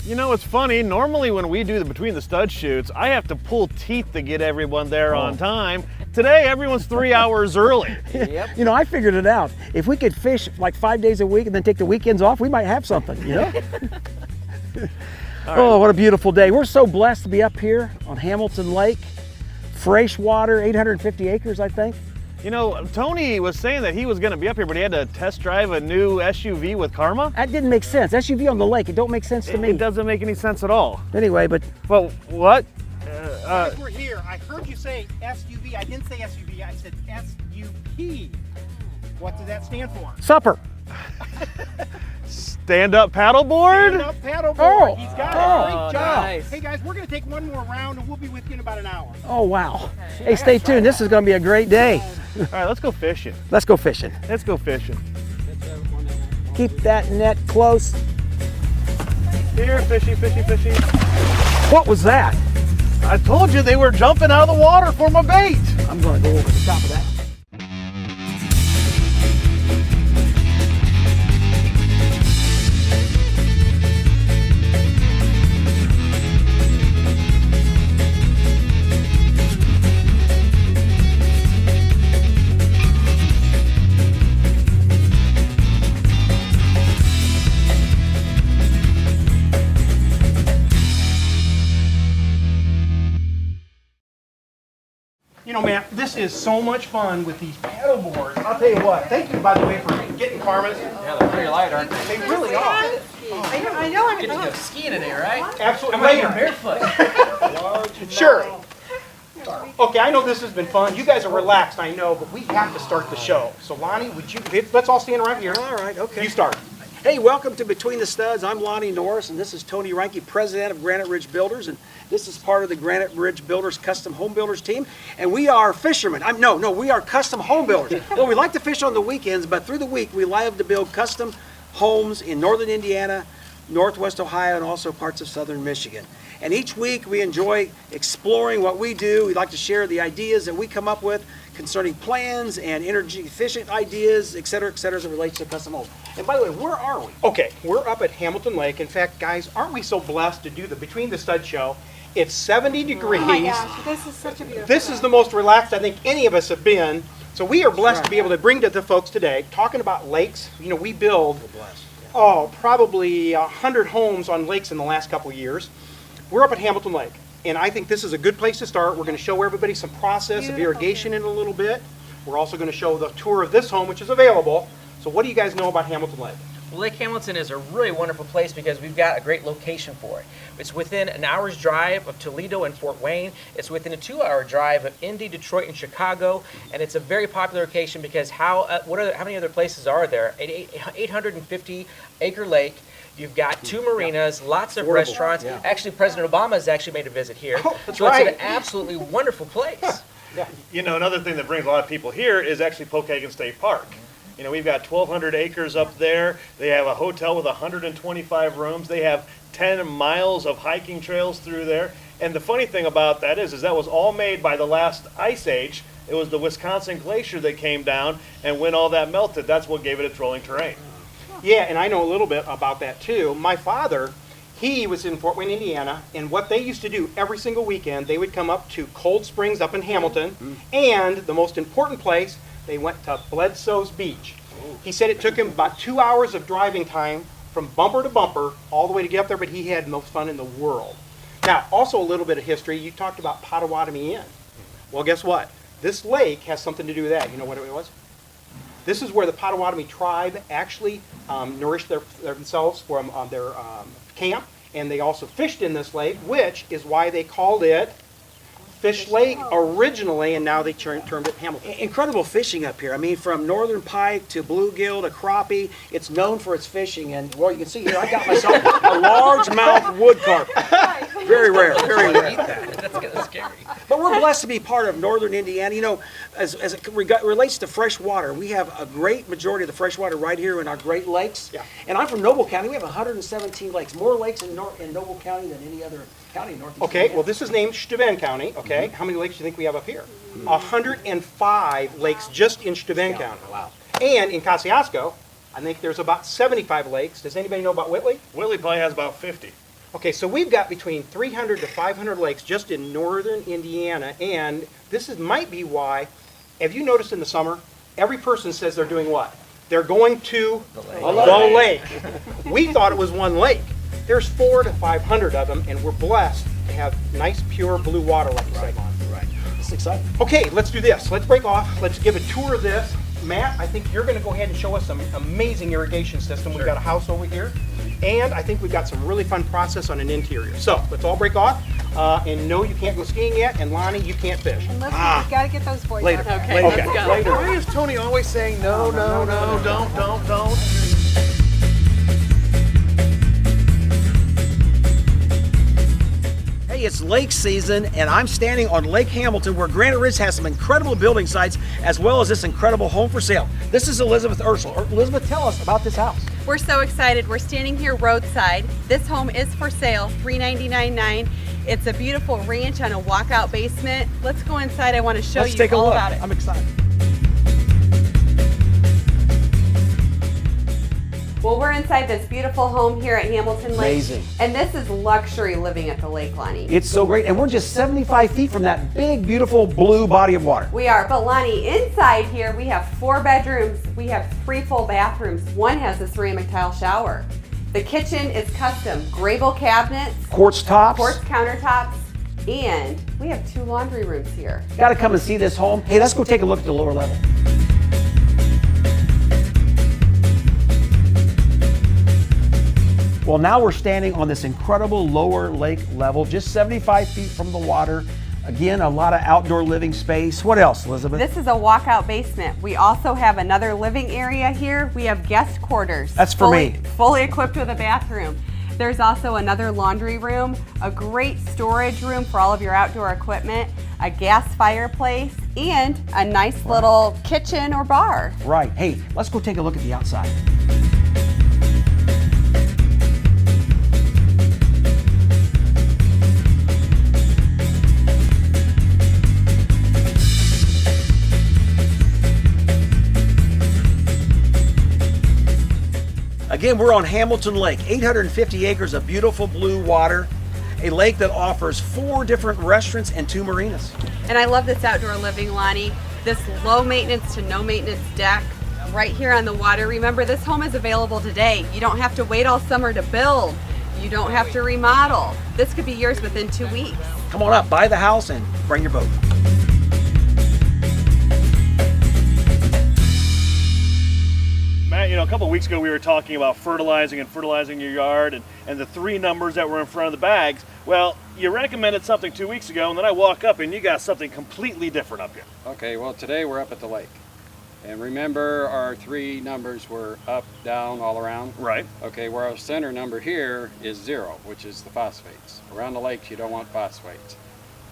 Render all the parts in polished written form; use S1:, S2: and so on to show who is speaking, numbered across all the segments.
S1: You know, it's funny, normally when we do the Between the Stud shoots, I have to pull teeth to get everyone there on time. Today, everyone's 3 hours early.
S2: Yep.
S3: You know, I figured it out. If we could fish like 5 days a week and then take the weekends off, we might have something, you know? Oh, what a beautiful day. We're so blessed to be up here on Hamilton Lake. Fresh water, 850 acres, I think.
S1: You know, Tony was saying that he was going to be up here, but he had to test drive a new SUV with Karma.
S3: That didn't make sense. SUV on the lake, it don't make sense to me.
S1: It doesn't make any sense at all.
S3: Anyway, but...
S1: Well, what?
S4: Guys, we're here. I heard you say SUV. I didn't say SUV. I said SUP. What does that stand for?
S3: Supper.
S1: Stand-up paddleboard?
S4: Stand-up paddleboard.
S3: Oh.
S4: He's got
S3: Oh,
S4: it. Great job.
S2: nice.
S4: Hey, guys, we're going to take one more round, and we'll be with you in about an hour.
S3: Oh, wow. Hey, stay tuned. This is going to be a great day.
S1: All right, let's go fishing.
S3: Let's go fishing.
S1: Let's go fishing.
S3: Keep that net close.
S1: Here, fishy, fishy, fishy.
S3: What was that?
S1: I told you they were jumping out of the water for my bait.
S3: I'm going to go over the top of that.
S4: You know, man, this is so much fun with these paddle boards. I'll tell you what. Thank you, by the way, for getting Karma's.
S2: Yeah, they're pretty light, aren't they?
S4: They really are.
S5: I know.
S2: Get to go skiing in there, right?
S4: Absolutely.
S2: I'm later barefoot.
S4: Sure. Okay, I know this has been fun. You guys are relaxed, I know, but we have to start the show. So, Lonnie, would you? Let's all stand right here.
S3: All right, okay.
S4: You start.
S3: Hey, welcome to Between the Studs. I'm Lonnie Norris, and this is Tony Reinke, president of Granite Ridge Builders, and this is part of the Granite Ridge Builders custom home builders team. And we are fishermen. We are custom home builders. Well, we like to fish on the weekends, but through the week we love to build custom homes in northern Indiana, northwest Ohio, and also parts of southern Michigan. And each week we enjoy exploring what we do. We like to share the ideas that we come up with concerning plans and energy efficient ideas, et cetera, as it relates to custom homes. And by the way, where are we?
S4: Okay, we're up at Hamilton Lake. In fact, guys, aren't we so blessed to do the Between the Stud show? It's 70 degrees.
S5: Oh my gosh, this is such a beautiful
S4: This is the most relaxed I think any of us have been. So we are blessed to be able to bring to the folks today, talking about lakes. You know, we build, probably 100 homes on lakes in the last couple of years. We're up at Hamilton Lake, and I think this is a good place to start. We're going to show everybody some process of irrigation in a little bit. We're also going to show the tour of this home, which is available. So what do you guys know about Hamilton Lake?
S2: Well, Lake Hamilton is a really wonderful place because we've got a great location for it. It's within an hour's drive of Toledo and Fort Wayne. It's within a 2-hour drive of Indy, Detroit, and Chicago. And it's a very popular location because how many other places are there? An 850-acre lake. You've got 2 marinas, lots of restaurants.
S3: Yeah.
S2: Actually, President Obama has actually made a visit here.
S4: Oh, that's
S2: so
S4: right.
S2: It's an absolutely wonderful place.
S1: You know, another thing that brings a lot of people here is actually Pokagon State Park. You know, we've got 1,200 acres up there. They have a hotel with 125 rooms. They have 10 miles of hiking trails through there. And the funny thing about that is that was all made by the last ice age. It was the Wisconsin glacier that came down, and when all that melted, that's what gave it its rolling terrain.
S4: Yeah, and I know a little bit about that too. My father, he was in Fort Wayne, Indiana, and what they used to do every single weekend, they would come up to Cold Springs up in Hamilton, and the most important place, they went to Bledsoe's Beach. He said it took him about 2 hours of driving time from bumper to bumper all the way to get up there, but he had the most fun in the world. Now, also a little bit of history. You talked about Potawatomi Inn. Well, guess what? This lake has something to do with that. You know what it was? This is where the Potawatomi tribe actually nourished themselves from their camp, and they also fished in this lake, which is why they called it Fish Lake originally, and now they termed it Hamilton.
S3: Incredible fishing up here. I mean, from northern pike to bluegill to crappie, it's known for its fishing. And well, you can see here, I got myself a largemouth wood carp. Very rare, very rare.
S2: That's kind of scary.
S3: But we're blessed to be part of northern Indiana. You know, as it relates to fresh water, we have a great majority of the fresh water right here in our Great Lakes.
S4: Yeah.
S3: And I'm from Noble County. We have 117 lakes, more lakes in Noble County than any other county in northeast
S4: Okay,
S3: Indiana.
S4: well, this is named Steuben County. Okay, how many lakes do you think we have up here? 105 lakes just in Steuben County.
S3: Wow.
S4: And in Kosciuszko, I think there's about 75 lakes. Does anybody know about Whitley?
S1: Whitley probably has about 50.
S4: Okay, so we've got between 300 to 500 lakes just in northern Indiana, and might be why, have you noticed in the summer, every person says they're doing what? They're going to the lake. We thought it was one lake. There's 400 to 500 of them, and we're blessed to have nice, pure blue water like you said, Lon.
S3: Right. It's exciting.
S4: Okay, let's do this. Let's break off. Let's give a tour of this. Matt, I think you're going to go ahead and show us some amazing irrigation system. We've got a house over here, and I think we've got some really fun process on an interior. So let's all break off. And no, you can't go skiing yet, and Lonnie, you can't fish.
S5: And listen, we've got to get those boys
S3: Later.
S5: out there.
S2: Okay,
S3: Later.
S2: let's go.
S3: Later.
S1: Why is Tony always saying no, don't?
S3: Hey, it's lake season, and I'm standing on Lake Hamilton, where Granite Ridge has some incredible building sites, as well as this incredible home for sale. This is Elizabeth Urschel. Elizabeth, tell us about this house.
S6: We're so excited. We're standing here roadside. This home is for sale, $399,900. It's a beautiful ranch on a walkout basement. Let's go inside. I want to show
S3: Let's
S6: you
S3: take a
S6: all
S3: look.
S6: about it.
S3: I'm excited.
S6: Well, we're inside this beautiful home here at Hamilton Lake.
S3: Amazing.
S6: And this is luxury living at the lake, Lonnie.
S3: It's so great, and we're just 75 feet from that big, beautiful blue body of water.
S6: We are, but Lonnie, inside here we have 4 bedrooms. We have 3 full bathrooms. One has a ceramic tile shower. The kitchen is custom, Grable cabinets,
S3: Quartz tops.
S6: quartz countertops, and we have 2 laundry rooms here.
S3: Got to come and see this home. Hey, let's go take a look at the lower level. Well, now we're standing on this incredible lower lake level, just 75 feet from the water. Again, a lot of outdoor living space. What else, Elizabeth?
S6: This is a walkout basement. We also have another living area here. We have guest quarters.
S3: That's for me.
S6: Fully equipped with a bathroom. There's also another laundry room, a great storage room for all of your outdoor equipment, a gas fireplace, and a nice little kitchen or bar.
S3: Right. Hey, let's go take a look at the outside. Again, we're on Hamilton Lake, 850 acres of beautiful blue water, a lake that offers 4 different restaurants and 2 marinas.
S6: And I love this outdoor living, Lonnie. This low maintenance to no maintenance deck right here on the water. Remember, this home is available today. You don't have to wait all summer to build. You don't have to remodel. This could be yours within 2 weeks.
S3: Come on up, buy the house, and bring your boat.
S1: Matt, a couple of weeks ago we were talking about fertilizing your yard and the 3 numbers that were in front of the bags. Well, you recommended something 2 weeks ago, and then I walk up and you got something completely different up here.
S7: Okay, well today we're up at the lake. And remember our 3 numbers were up, down, all around?
S1: Right.
S7: Okay, where our center number here is 0, which is the phosphates. Around the lakes you don't want phosphates.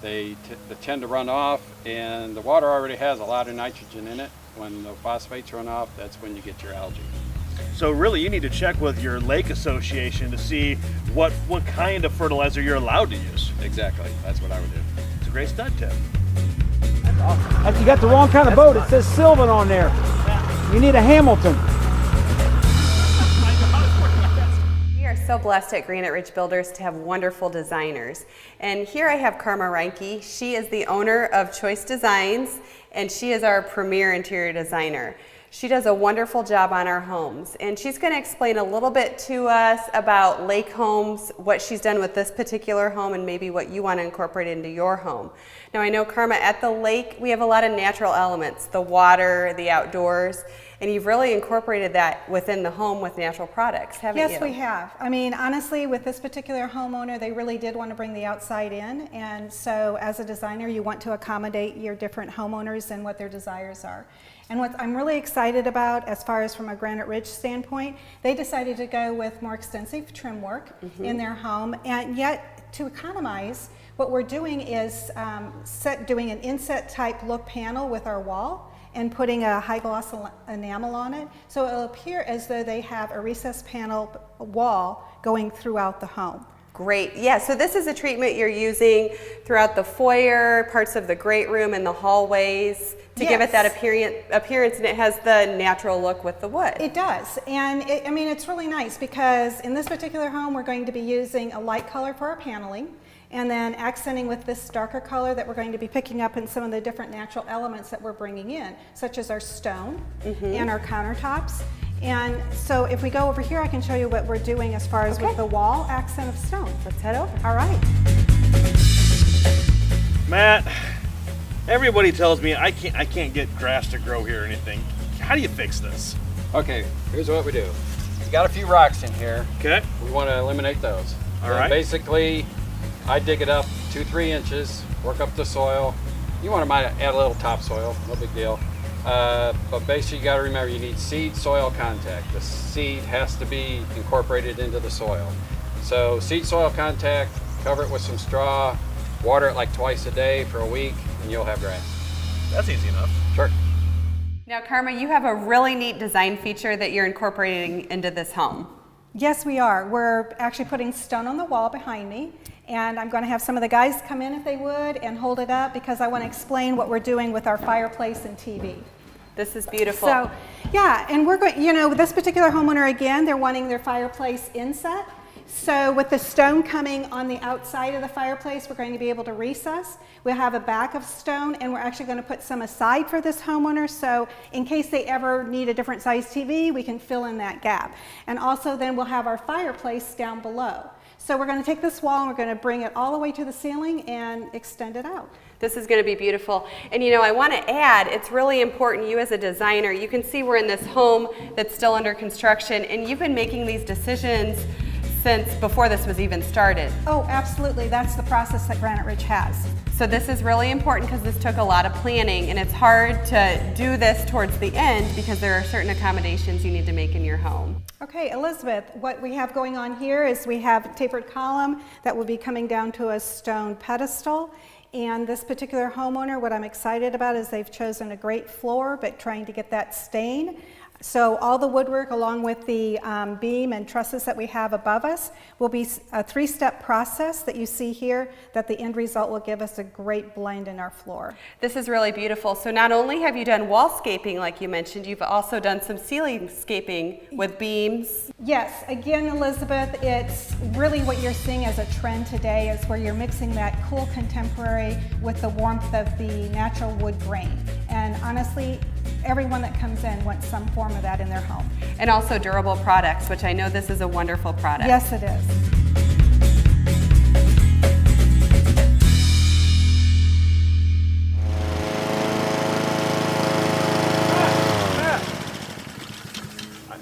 S7: They tend to run off, and the water already has a lot of nitrogen in it. When the phosphates run off, that's when you get your algae.
S1: So really you need to check with your lake association to see what kind of fertilizer you're allowed to use.
S7: Exactly, that's what I would do.
S1: It's a great stud tip.
S3: You got the wrong kind of boat. It says Sylvan on there. You need a Hamilton.
S6: We are so blessed at Granite Ridge Builders to have wonderful designers. And here I have Karma Reinke. She is the owner of Choice Designs, and she is our premier interior designer. She does a wonderful job on our homes, and she's going to explain a little bit to us about lake homes, what she's done with this particular home, and maybe what you want to incorporate into your home. Now, I know, Karma, at the lake we have a lot of natural elements, the water, the outdoors, and you've really incorporated that within the home with natural products, haven't you?
S5: Yes, we have. I mean, honestly, with this particular homeowner, they really did want to bring the outside in. And so as a designer, you want to accommodate your different homeowners and what their desires are. And what I'm really excited about, as far as from a Granite Ridge standpoint, they decided to go with more extensive trim work in their home. And yet, to economize, what we're doing is doing an inset type look panel with our wall and putting a high gloss enamel on it, so it'll appear as though they have a recessed panel wall going throughout the home.
S6: Of Great. Yeah, so this is a treatment you're using throughout the foyer, parts of the great room, and the hallways to give it that appearance, and it has the natural look with the wood.
S5: It does, and I mean, it's really nice because in this particular home, we're going to be using a light color for our paneling, and then accenting with this darker color that we're going to be picking up in some of the different natural elements that we're bringing in, such as our stone and our countertops. And so if we go over here, I can show you what we're doing as far as with the wall accent of stone.
S6: Let's head over.
S5: All right.
S1: Matt, everybody tells me I can't get grass to grow here or anything. How do you fix this?
S7: Okay, here's what we do. We got a few rocks in here.
S1: Okay.
S7: We want to eliminate those.
S1: All
S7: And
S1: right.
S7: basically, I dig it up 2-3 inches, work up the soil. You want to might add a little topsoil, no big deal. But basically, you got to remember you need seed-soil contact. The seed has to be incorporated into the soil. So seed-soil contact, cover it with some straw, water it like twice a day for a week, and you'll have grass.
S1: That's easy enough.
S7: Sure.
S6: Now, Karma, you have a really neat design feature that you're incorporating into this home.
S5: Yes, we are. We're actually putting stone on the wall behind me, and I'm going to have some of the guys come in if they would and hold it up because I want to explain what we're doing with our fireplace and TV.
S6: This is beautiful.
S5: So, yeah, and we're going, you know, this particular homeowner, again, they're wanting their fireplace inset. So with the stone coming on the outside of the fireplace, we're going to be able to recess. We'll have a back of stone, and we're actually going to put some aside for this homeowner. So in case they ever need a different size TV, we can fill in that gap. And also then we'll have our fireplace down below. So we're going to take this wall and we're going to bring it all the way to the ceiling and extend it out.
S6: This is going to be beautiful. And you know, I want to add, it's really important, you as a designer, you can see we're in this home that's still under construction, and you've been making these decisions since before this was even started.
S5: Oh, absolutely. That's the process that Granite Ridge has.
S6: So this is really important because this took a lot of planning, and it's hard to do this towards the end because there are certain accommodations you need to make in your home.
S5: Okay, Elizabeth, what we have going on here is we have a tapered column that will be coming down to a stone pedestal. And this particular homeowner, what I'm excited about is they've chosen a great floor, but trying to get that stain. So all the woodwork along with the beam and trusses that we have above us will be a 3-step process that you see here, that the end result will give us a great blend in our floor.
S6: This is really beautiful. So not only have you done wallscaping like you mentioned, you've also done some ceiling scaping with beams.
S5: Yes, again, Elizabeth, it's really what you're seeing as a trend today is where you're mixing that cool contemporary with the warmth of the natural wood grain. And honestly, everyone that comes in wants some form of that in their home.
S6: And also durable products, which I know this is a wonderful product.
S5: Yes, it is.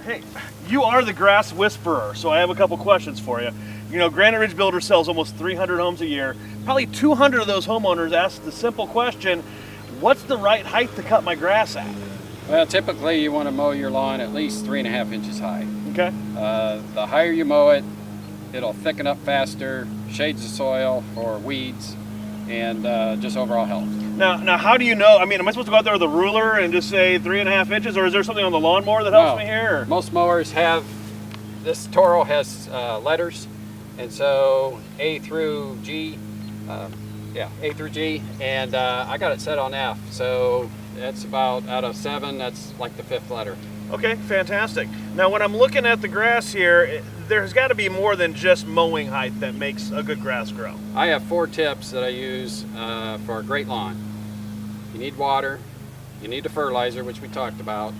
S1: Hey, you are the grass whisperer, so I have a couple questions for you. You know, Granite Ridge Builders sells almost 300 homes a year. Probably 200 of those homeowners ask the simple question, what's the right height to cut my grass at?
S7: Well, typically you want to mow your lawn at least 3.5 inches high.
S1: Okay.
S7: The higher you mow it, it'll thicken up faster, shades the soil for weeds, and just overall health.
S1: Now, how do you know? I mean, am I supposed to go out there with a ruler and just say 3.5 inches, or is there something on the lawnmower that helps me here? Or?
S7: Most mowers have, this Toro has letters, and so A through G, A through G, and I got it set on F, so that's about, out of 7, that's like the 5th letter.
S1: Okay, fantastic. Now, when I'm looking at the grass here, there's got to be more than just mowing height that makes a good grass grow.
S7: I have 4 tips that I use for a great lawn. You need water, you need the fertilizer, which we talked about,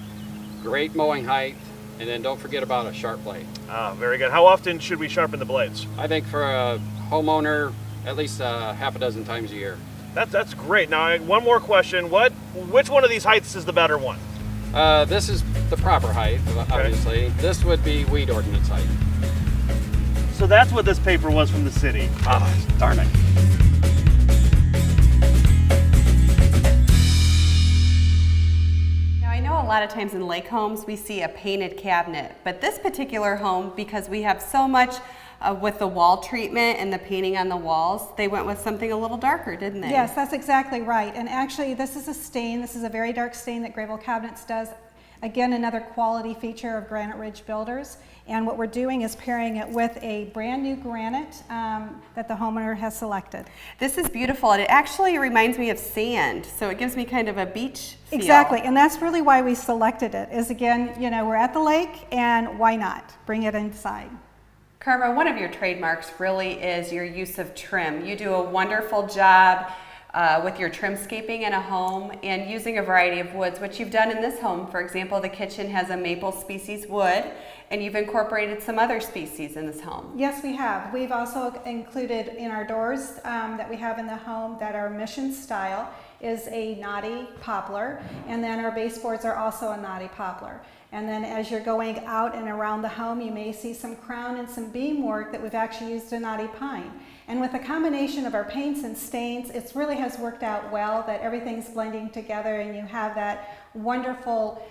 S7: great mowing height, and then don't forget about a sharp blade.
S1: Ah, very good. How often should we sharpen the blades?
S7: I think for a homeowner, at least half a dozen times a year.
S1: That's great. Now, one more question. Which one of these heights is the better one?
S7: This is the proper height, obviously. Okay. This would be weed ordinance height.
S1: So that's what this paper was from the city. Ah, darn it.
S6: Now I know a lot of times in lake homes we see a painted cabinet, but this particular home, because we have so much with the wall treatment and the painting on the walls, they went with something a little darker, didn't they?
S5: Yes, that's exactly right. And actually, this is a stain. This is a very dark stain that Grable Cabinets does. Again, another quality feature of Granite Ridge Builders. And what we're doing is pairing it with a brand new granite that the homeowner has selected.
S6: This is beautiful, and it actually reminds me of sand, so it gives me kind of a beach feel.
S5: Exactly, and that's really why we selected it, is again, you know, we're at the lake, and why not bring it inside?
S6: Karma, one of your trademarks really is your use of trim. You do a wonderful job with your trimscaping in a home and using a variety of woods, which you've done in this home. For example, the kitchen has a maple species wood, and you've incorporated some other species in this home.
S5: Yes, we have. We've also included in our doors that we have in the home that our mission style is a knotty poplar, and then our baseboards are also a knotty poplar. And then as you're going out and around the home, you may see some crown and some beam work that we've actually used a knotty pine. And with a combination of our paints and stains, it really has worked out well that everything's blending together and you have that wonderful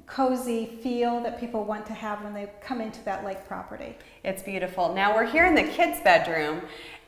S5: cozy feel that people want to have when they come into that lake property.
S6: It's beautiful. Now we're here in the kids' bedroom,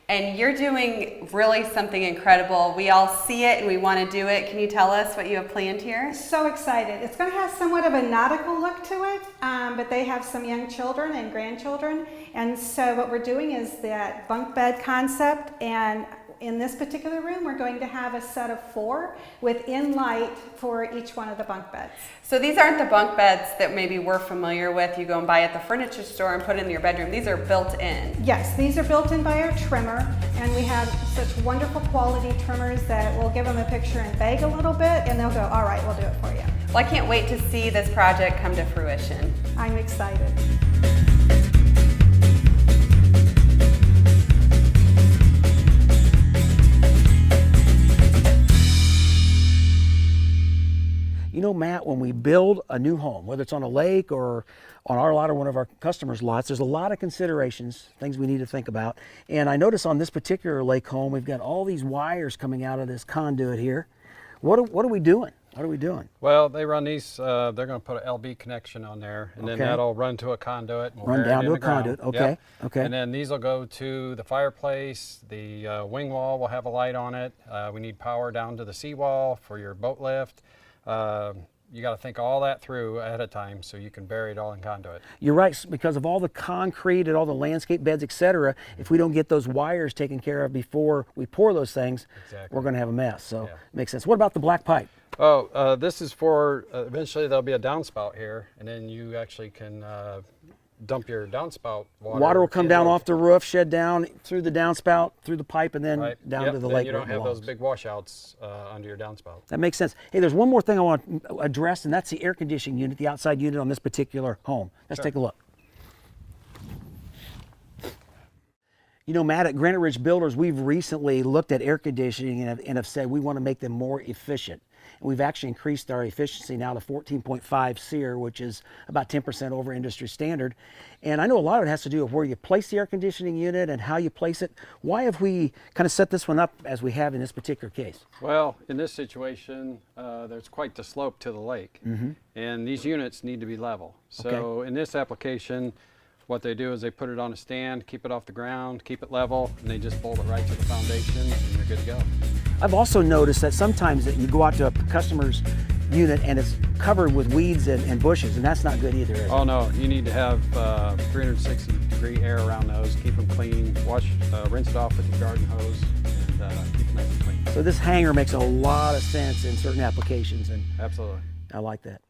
S6: and you're doing really something incredible. We all see it and we want to do it. Can you tell us what you have planned here?
S5: So excited. It's going to have somewhat of a nautical look to it, but they have some young children and grandchildren. And so what we're doing is that bunk bed concept, and in this particular room, we're going to have a set of 4 with in-light for each one of the bunk beds.
S6: So these aren't the bunk beds that maybe we're familiar with. You go and buy at the furniture store and put in your bedroom. These are built in.
S5: Yes, these are built in by our trimmer, and we have such wonderful quality trimmers that we'll give them a picture and beg a little bit, and they'll go, all right, we'll do it for you.
S6: Well, I can't wait to see this project come to fruition.
S5: I'm excited.
S3: You know, Matt, when we build a new home, whether it's on a lake or on our lot or one of our customers' lots, there's a lot of considerations, things we need to think about. And I notice on this particular lake home, we've got all these wires coming out of this conduit here. What are we doing? What are we doing?
S7: Well, they run these, they're going to put an LB connection on there, and then that'll run to a conduit. And we'll
S3: Run
S7: bury it
S3: down
S7: in
S3: to a
S7: the ground.
S3: conduit, okay,
S7: Yep.
S3: okay.
S7: And then these will go to the fireplace. The wing wall will have a light on it. We need power down to the seawall for your boat lift. You got to think all that through ahead of time so you can bury it all in conduit.
S3: You're right, because of all the concrete and all the landscape beds, etc. If we don't get those wires taken care of before we pour those things, we're going to have a mess. So it makes sense. What about the black pipe?
S7: Oh, this is for, eventually there'll be a downspout here, and then you actually can dump your downspout water.
S3: Water will come down off the roof, shed down through the downspout, through the pipe, and then down to the
S7: then
S3: lake.
S7: you don't have those big washouts under your downspout.
S3: That makes sense. Hey, there's one more thing I want to address, and that's the air conditioning unit, the outside unit on this particular home. Let's take a look. You know, Matt, at Granite Ridge Builders, we've recently looked at air conditioning and have said we want to make them more efficient. And we've actually increased our efficiency now to 14.5 SEER, which is about 10% over industry standard. And I know a lot of it has to do with where you place the air conditioning unit and how you place it. Why have we kind of set this one up as we have in this particular case?
S7: Well, in this situation, there's quite the slope to the lake, and these units need to be level. So in this application, what they do is they put it on a stand, keep it off the ground, keep it level, and they just bolt it right to the foundation, and you're good to go.
S3: I've also noticed that sometimes that you go out to a customer's unit and it's covered with weeds and bushes, and that's not good either, is it?
S7: Oh no, you need to have 360-degree air around those, keep them clean, rinse it off with your garden hose, and keep it nice and clean.
S3: So this hanger makes a lot of sense in certain applications, and
S7: Absolutely.
S3: I like that.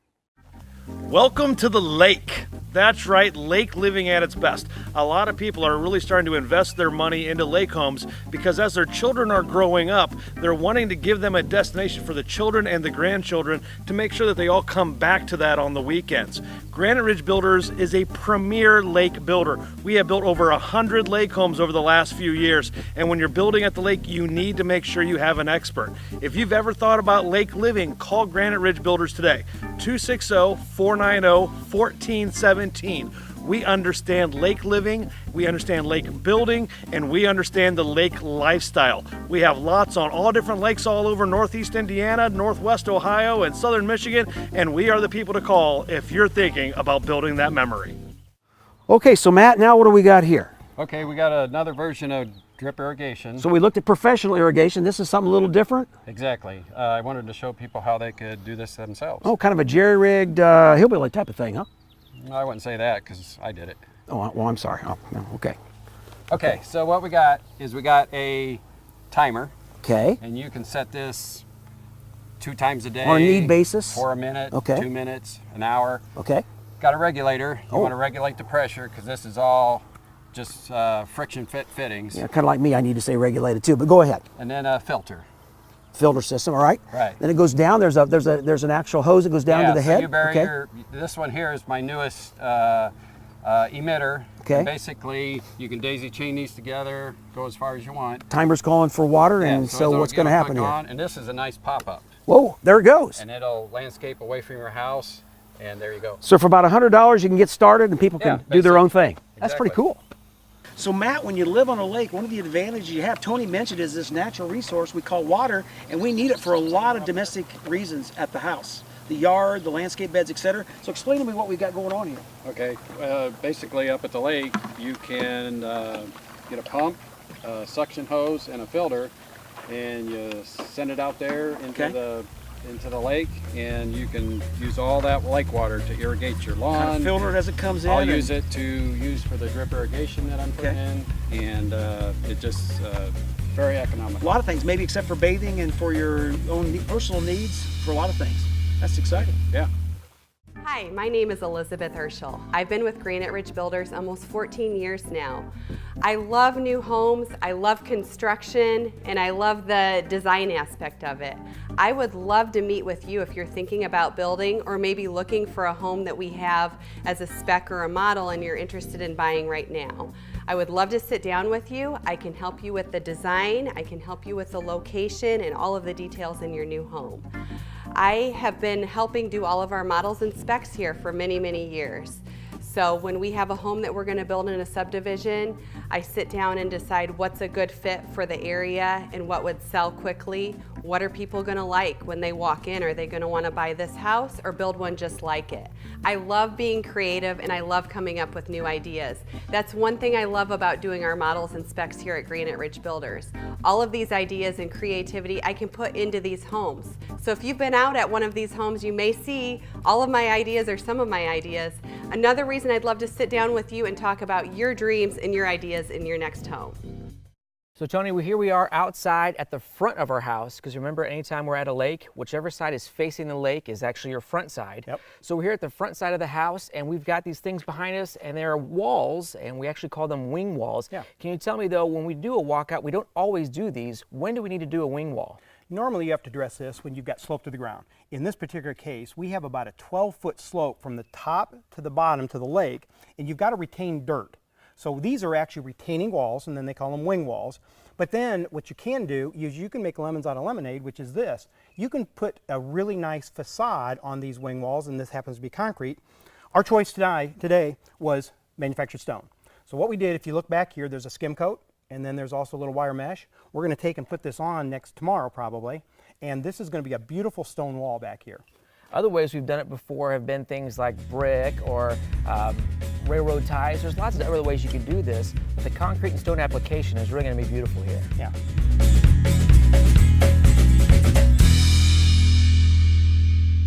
S1: Welcome to the lake. That's right, lake living at its best. A lot of people are really starting to invest their money into lake homes because as their children are growing up, they're wanting to give them a destination for the children and the grandchildren to make sure that they all come back to that on the weekends. Granite Ridge Builders is a premier lake builder. We have built over 100 lake homes over the last few years, and when you're building at the lake, you need to make sure you have an expert. If you've ever thought about lake living, call Granite Ridge Builders today, 260-490-1417. We understand lake living, we understand lake building, and we understand the lake lifestyle. We have lots on all different lakes all over Northeast Indiana, Northwest Ohio, and Southern Michigan, and we are the people to call if you're thinking about building that memory.
S3: Okay, so Matt, now what do we got here?
S7: Okay, we got another version of drip irrigation.
S3: So we looked at professional irrigation. This is something a little different.
S7: Exactly. I wanted to show people how they could do this themselves.
S3: Oh, kind of a jerry-rigged hillbilly type of thing, huh?
S7: I wouldn't say that because I did it.
S3: Oh, well, I'm sorry. Oh, no, okay.
S7: Okay, so what we got is we got a timer,
S3: Okay.
S7: and you can set this 2 times a day.
S3: On a need basis?
S7: For a minute,
S3: Okay.
S7: 2 minutes, an hour.
S3: Okay.
S7: Got a regulator. You
S3: Oh.
S7: want to regulate the pressure because this is all just friction fit fittings.
S3: Yeah, kind of like me, I need to say regulated too, but go ahead.
S7: And then a filter.
S3: Filter system, all right?
S7: Right.
S3: Then it goes down. There's an actual hose that goes down to the
S7: so
S3: head.
S7: you bury
S3: Okay.
S7: this one here is my newest emitter.
S3: Okay.
S7: And basically, you can daisy chain these together, go as far as you want.
S3: Timer's calling for water,
S7: Yeah,
S3: and so
S7: it'll
S3: what's going to
S7: give a
S3: happen
S7: click
S3: here?
S7: on, and this is a nice pop-up.
S3: Whoa, there it goes.
S7: And it'll landscape away from your house, and there you go.
S3: So for about $100, you can get started, and people can
S7: Yeah,
S3: do their
S7: basic.
S3: own thing. That's pretty
S7: Exactly.
S3: cool. So Matt, when you live on a lake, one of the advantages you have, Tony mentioned, is this natural resource we call water, and we need it for a lot of domestic reasons at the house. The yard, the landscape beds, etc. So explain to me what we've got going on here.
S7: Okay, basically up at the lake, you can get a pump, a suction hose, and a filter, and you send it out there into the lake, and you can use all that lake water to irrigate your lawn.
S3: Kind of filter it as it comes in.
S7: I'll
S3: and-
S7: use it to use for the drip irrigation that I'm putting in, and it just very
S3: A
S7: economical.
S3: lot of things, maybe except for bathing and for your own personal needs, for a lot of things. That's exciting.
S7: Yeah.
S6: Hi, my name is Elizabeth Herschel. I've been with Granite Ridge Builders almost 14 years now. I love new homes, I love construction, and I love the design aspect of it. I would love to meet with you if you're thinking about building or maybe looking for a home that we have as a spec or a model and you're interested in buying right now. I would love to sit down with you. I can help you with the design, I can help you with the location and all of the details in your new home. I have been helping do all of our models and specs here for many, many years. So when we have a home that we're going to build in a subdivision, I sit down and decide what's a good fit for the area and what would sell quickly. What are people going to like when they walk in? Are they going to want to buy this house or build one just like it? I love being creative and I love coming up with new ideas. That's one thing I love about doing our models and specs here at Granite Ridge Builders. All of these ideas and creativity I can put into these homes. So if you've been out at one of these homes, you may see all of my ideas or some of my ideas. Another reason I'd love to sit down with you and talk about your dreams and your ideas in your next home.
S2: So Tony, here we are outside at the front of our house, because remember, anytime we're at a lake, whichever side is facing the lake is actually your front side.
S3: Yep.
S2: So we're here at the front side of the house, and we've got these things behind us, and there are walls, and we actually call them wing walls.
S3: Yeah.
S2: Can you tell me, though, when we do a walkout, we don't always do these. When do we need to do a wing wall?
S4: Normally you have to dress this when you've got slope to the ground. In this particular case, we have about a 12-foot slope from the top to the bottom to the lake, and you've got to retain dirt. So these are actually retaining walls, and then they call them wing walls. But then what you can do is you can make lemons out of lemonade, which is this. You can put a really nice facade on these wing walls, and this happens to be concrete. Our choice today was manufactured stone. So what we did, if you look back here, there's a skim coat, and then there's also a little wire mesh. We're going to take and put this on tomorrow probably, and this is going to be a beautiful stone wall back here.
S2: Other ways we've done it before have been things like brick or railroad ties. There's lots of other ways you can do this, but the concrete and stone application is really going to be beautiful here.
S4: Yeah.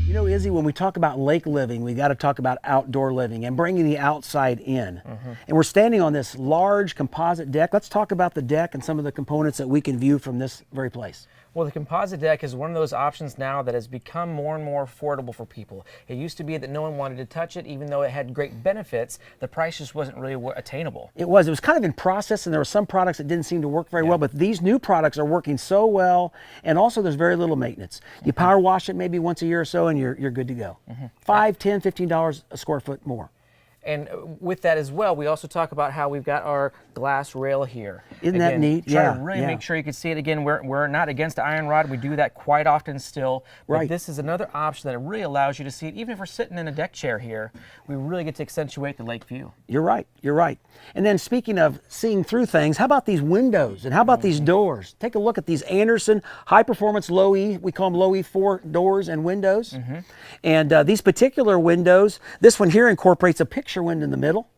S3: You know, Izzy, when we talk about lake living, we got to talk about outdoor living and bringing the outside in. And we're standing on this large composite deck. Let's talk about the deck and some of the components that we can view from this very place.
S2: Well, the composite deck is one of those options now that has become more and more affordable for people. It used to be that no one wanted to touch it, even though it had great benefits. The price just wasn't really attainable.
S3: It was kind of in process, and there were some products that didn't seem to work very well, but these new products are working so well, and also there's very little maintenance. You power wash it maybe once a year or so, and you're good to go. $5, $10, $15 a square foot more.
S2: And with that as well, we also talk about how we've got our glass rail here.
S3: Isn't that neat?
S2: Try
S3: Yeah,
S2: to really
S3: yeah.
S2: make sure you can see it again. We're not against iron rod. We do that quite often still. But
S3: Right.
S2: this is another option that really allows you to see it. Even if we're sitting in a deck chair here, we really get to accentuate the lake view.
S3: You're right, you're right. And then speaking of seeing through things, how about these windows and how about these doors? Take a look at these Anderson high performance low E, we call them low E4 doors and windows. And these particular windows, this one here incorporates a picture picture window in the middle,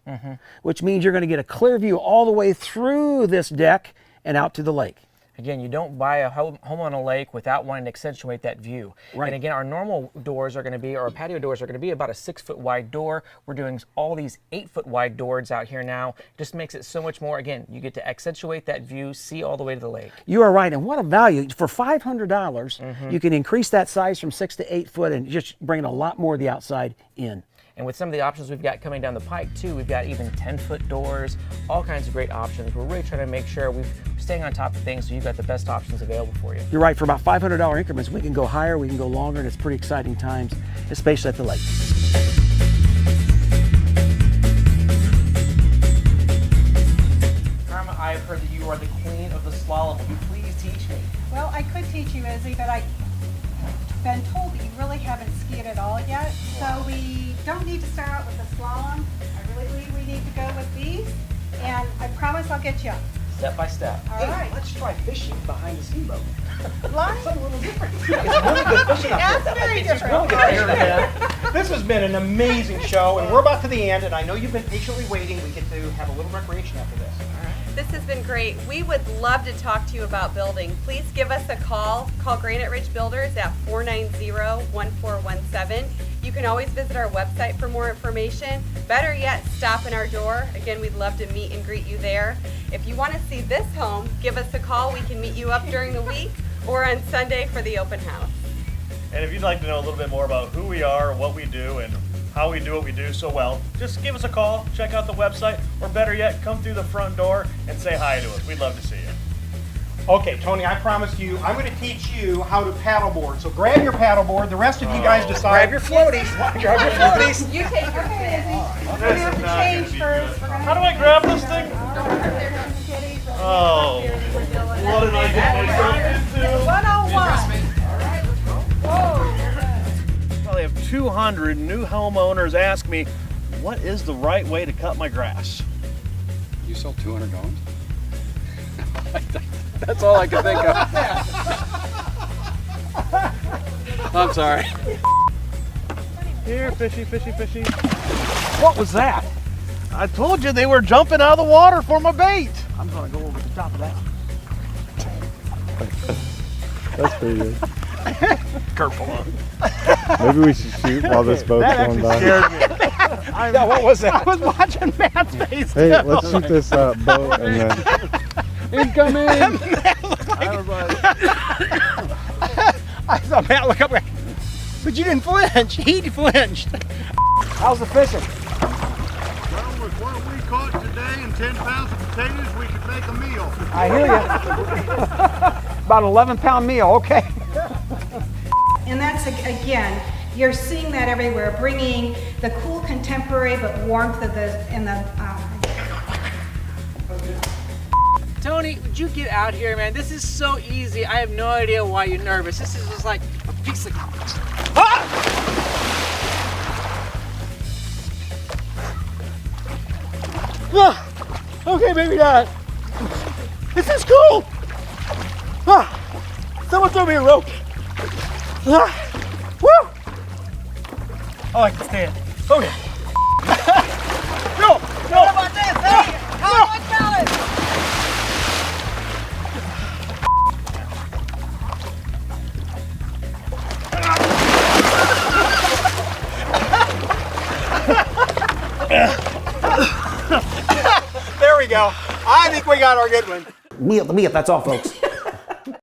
S3: which means you're going to get a clear view all the way through this deck and out to the lake.
S2: Again, you don't buy a home on a lake without wanting to accentuate that view.
S3: Right.
S2: And again, our normal doors are going to be, or our patio doors are going to be about a 6-foot wide door. We're doing all these 8-foot wide doors out here now. Just makes it so much more. Again, you get to accentuate that view, see all the way to the lake.
S3: You are right, and what a value. For $500, you can increase that size from 6 to 8 foot and just bring a lot more of the outside in.
S2: And with some of the options we've got coming down the pike too, we've got even 10-foot doors, all kinds of great options. We're really trying to make sure we're staying on top of things so you've got the best options available for you.
S3: You're right, for about $500 increments, we can go higher, we can go longer, and it's pretty exciting times, especially at the lake.
S2: Karma, I've heard that you are the queen of the slalom. Will you please teach me?
S5: Well, I could teach you, Izzy, but I've been told that you really haven't skied at all yet. So we don't need to start out with the slalom. I really believe we need to go with these. And I promise I'll get you up.
S2: Step by step.
S5: All right.
S3: Let's try fishing behind the steamboat.
S5: Line?
S3: Something a little different.
S4: It's really good fishing up
S5: That's very different.
S4: there. This has been an amazing show, and we're about to the end, and I know you've been patiently waiting. We get to have a little recreation after this.
S6: This has been great. We would love to talk to you about building. Please give us a call. Call Granite Ridge Builders at 490-1417. You can always visit our website for more information. Better yet, stop in our door. Again, we'd love to meet and greet you there. If you want to see this home, give us a call. We can meet you up during the week or on Sunday for the open house.
S1: And if you'd like to know a little bit more about who we are, what we do, and how we do what we do so well, just give us a call, check out the website, or better yet, come through the front door and say hi to us. We'd love to see you.
S4: Okay, Tony, I promised you, I'm going to teach you how to paddleboard. So grab your paddleboard. The rest of you guys decide.
S3: Grab your floaties. Grab your floaties.
S6: You take your
S5: Okay, Izzy. We're
S1: This
S5: gonna
S1: is
S5: have to
S1: not
S5: change
S1: gonna be
S5: first.
S1: good.
S5: We're gonna
S1: How do
S5: have
S1: I
S5: to
S1: grab
S5: change
S1: this thing?
S5: first.
S1: Oh, what did I get myself into?
S5: 101.
S1: Probably have 200 new homeowners ask me, what is the right way to cut my grass?
S7: You sold 200 homes? That's all I can think of. I'm sorry.
S1: Here, fishy, fishy, fishy.
S3: What was that?
S1: I told you they were jumping out of the water for my bait.
S3: I'm going to go over the top of that.
S8: That's pretty good.
S1: Careful.
S8: Maybe we should shoot while this boat's going by.
S3: Yeah, what was that? I was watching Matt's face.
S8: Hey, let's shoot this boat and then.
S7: Incoming!
S3: I saw Matt look up, but you didn't flinch. He flinched. How's the fishing?
S9: Well, with what we caught today and 10 pounds of potatoes, we could make a meal.
S3: I hear you. About an 11-pound meal, okay.
S5: And that's, again, you're seeing that everywhere, bringing the cool contemporary but warmth of the
S2: Tony, would you get out here, man? This is so easy. I have no idea why you're nervous. This is just like a piece of...
S3: Okay, maybe not. This is cool. Someone throw me a rope. Woo! Oh, I can stand. Okay. No, no. What about this? Hey, how much balance? There we go. I think we got our good one.
S10: Meal, that's all, folks.